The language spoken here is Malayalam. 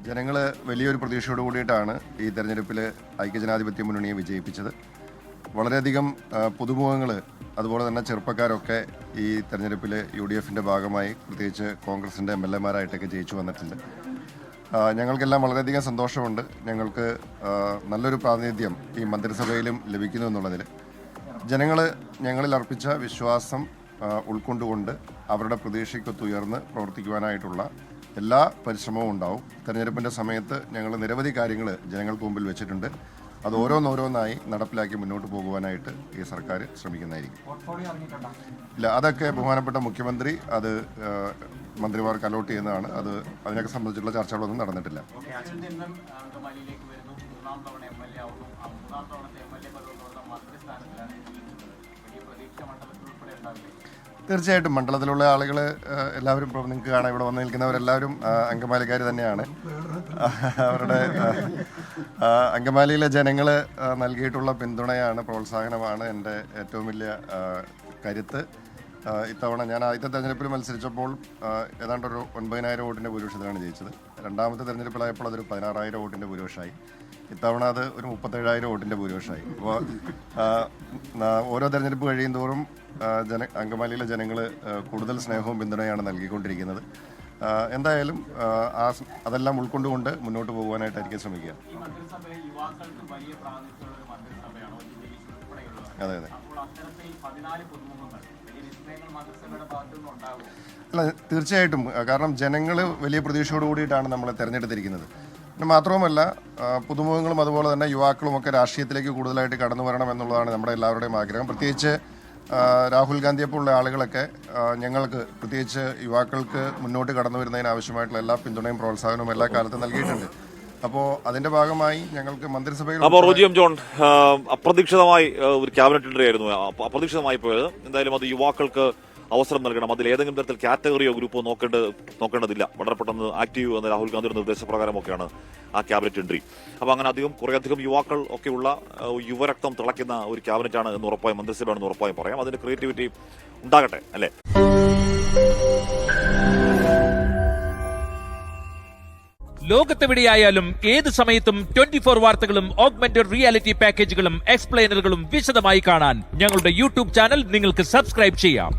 ജനങ്ങൾ വലിയൊരു പ്രതീക്ഷയോട് കൂടിയിട്ടാണ് ഈ തെരഞ്ഞെടുപ്പിൽ ഐക്യജനാധിപത്യ മുന്നണിയെ വിജയിപ്പിച്ചത്. വളരെയധികം പുതുമുഖങ്ങൾ അതുപോലെ തന്നെ ചെറുപ്പക്കാരൊക്കെ ഈ തെരഞ്ഞെടുപ്പിൽ UDFന്റെ ഭാഗമായി പ്രത്യേകിച്ച് കോൺഗ്രസിൻ്റെ MLA-മാരായിട്ടൊക്കെ ജയിച്ചു വന്നിട്ടുണ്ട്. ഞങ്ങൾക്കെല്ലാം വളരെയധികം സന്തോഷമുണ്ട്. ഞങ്ങൾക്ക് നല്ലൊരു പ്രാതിനിധ്യം ഈ മന്ത്രിസഭയിലും ലഭിക്കുന്നു എന്നുള്ളതിൽ. ജനങ്ങൾ ഞങ്ങളിൽ അർപ്പിച്ച വിശ്വാസം ഉൾക്കൊണ്ടുകൊണ്ട് അവരുടെ പ്രതീക്ഷയ്ക്കൊത്തുയർന്ന് പ്രവർത്തിക്കുവാനായിട്ടുള്ള എല്ലാ പരിശ്രമവും ഉണ്ടാവും. തെരഞ്ഞെടുപ്പിൻ്റെ സമയത്ത് ഞങ്ങൾ നിരവധി കാര്യങ്ങൾ ജനങ്ങൾക്ക് മുമ്പിൽ വെച്ചിട്ടുണ്ട്. അത് ഓരോന്നോരോന്നായി നടപ്പിലാക്കി മുന്നോട്ട് പോകുവാനായിട്ട് ഈ സർക്കാർ ശ്രമിക്കുന്നതായിരിക്കും. ഇല്ല, അതൊക്കെ ബഹുമാനപ്പെട്ട മുഖ്യമന്ത്രി അത് മന്ത്രിമാർക്ക് അലോട്ട് ചെയ്യുന്നതാണ്. അതിനൊക്കെ സംബന്ധിച്ചുള്ള ചർച്ചകളൊന്നും നടന്നിട്ടില്ല. തീർച്ചയായിട്ടും മണ്ഡലത്തിലുള്ള ആളുകൾ എല്ലാവരും ഇപ്പോൾ നിങ്ങൾക്ക് കാണാം, ഇവിടെ വന്ന് നിൽക്കുന്നവരെല്ലാവരും അങ്കമാലിക്കാർ തന്നെയാണ്. അവരുടെ അങ്കമാലിയിലെ ജനങ്ങൾ നൽകിയിട്ടുള്ള പിന്തുണയാണ്, പ്രോത്സാഹനമാണ് എൻ്റെ ഏറ്റവും വലിയ കരുത്ത്. ഇത്തവണ ഞാൻ ആദ്യത്തെ തെരഞ്ഞെടുപ്പിൽ മത്സരിച്ചപ്പോൾ ഏതാണ്ട് ഒരു 9,000 വോട്ടിൻ്റെ ഭൂരിപക്ഷത്തിലാണ് ജയിച്ചത്. രണ്ടാമത്തെ തെരഞ്ഞെടുപ്പിലായപ്പോൾ അതൊരു 16,000 വോട്ടിൻ്റെ ഭൂരിപക്ഷമായി. ഇത്തവണ അത് ഒരു 37,000 വോട്ടിൻ്റെ ഭൂരിപക്ഷമായി. അപ്പോൾ ഓരോ തെരഞ്ഞെടുപ്പ് കഴിയും തോറും അങ്കമാലിയിലെ ജനങ്ങൾ കൂടുതൽ സ്നേഹവും പിന്തുണയാണ് നൽകിക്കൊണ്ടിരിക്കുന്നത്. എന്തായാലും അതെല്ലാം ഉൾക്കൊണ്ടുകൊണ്ട് മുന്നോട്ട് പോകുവാനായിട്ടായിരിക്കും ശ്രമിക്കുക. അതെ അതെ അല്ല, തീർച്ചയായിട്ടും. കാരണം ജനങ്ങൾ വലിയ പ്രതീക്ഷയോട് കൂടിയിട്ടാണ് നമ്മളെ തിരഞ്ഞെടുത്തിരിക്കുന്നത്. പിന്നെ മാത്രവുമല്ല, പുതുമുഖങ്ങളും അതുപോലെ തന്നെ യുവാക്കളും ഒക്കെ രാഷ്ട്രീയത്തിലേക്ക് കൂടുതലായിട്ട് കടന്നു വരണം എന്നുള്ളതാണ് നമ്മുടെ എല്ലാവരുടെയും ആഗ്രഹം. പ്രത്യേകിച്ച് രാഹുൽ ഗാന്ധിയെപ്പോലുള്ള ആളുകളൊക്കെ ഞങ്ങൾക്ക്, പ്രത്യേകിച്ച് യുവാക്കൾക്ക് മുന്നോട്ട് കടന്നു വരുന്നതിന് ആവശ്യമായിട്ടുള്ള എല്ലാ പിന്തുണയും പ്രോത്സാഹനവും എല്ലാ കാലത്തും നൽകിയിട്ടുണ്ട്. അപ്പോൾ അതിന്റെ ഭാഗമായി ഞങ്ങൾക്ക് മന്ത്രിസഭയിൽ റോജി എം ജോൺ അപ്രതീക്ഷിതമായി ഒരു ക്യാബിനറ്റ് എൻട്രി ആയിരുന്നു അപ്രതീക്ഷിതമായി പോയത്. എന്തായാലും അത് യുവാക്കൾക്ക് അവസരം നൽകണം. അതിൽ ഏതെങ്കിലും തരത്തിൽ കാറ്റഗറിയോ ഗ്രൂപ്പോ നോക്കേണ്ടതില്ല. വളരെ പെട്ടെന്ന് ആക്റ്റീവ് എന്ന രാഹുൽ ഗാന്ധിയുടെ നിർദ്ദേശപ്രകാരമൊക്കെയാണ് ആ ക്യാബിനറ്റ് എൻട്രി. അപ്പോൾ അങ്ങനെ കുറേയധികം യുവാക്കൾ ഒക്കെയുള്ള യുവരക്തം തിളയ്ക്കുന്ന ഒരു ക്യാബിനറ്റാണ് എന്ന് ഉറപ്പായും, മന്ത്രിസഭയാണെന്ന് ഉറപ്പായും പറയാം. അതിന്റെ ക്രിയേറ്റിവിറ്റി ഉണ്ടാകട്ടെ, അല്ലേ? ലോകത്തെവിടെയായാലും ഏത് സമയത്തും 24 വാർത്തകളും ഓഗ്മെന്റഡ് റിയാലിറ്റി പാക്കേജുകളും എക്സ്പ്ലെയിനറുകളും വിശദമായി കാണാൻ ഞങ്ങളുടെ YouTube ചാനൽ നിങ്ങൾക്ക് സബ്സ്ക്രൈബ് ചെയ്യാം.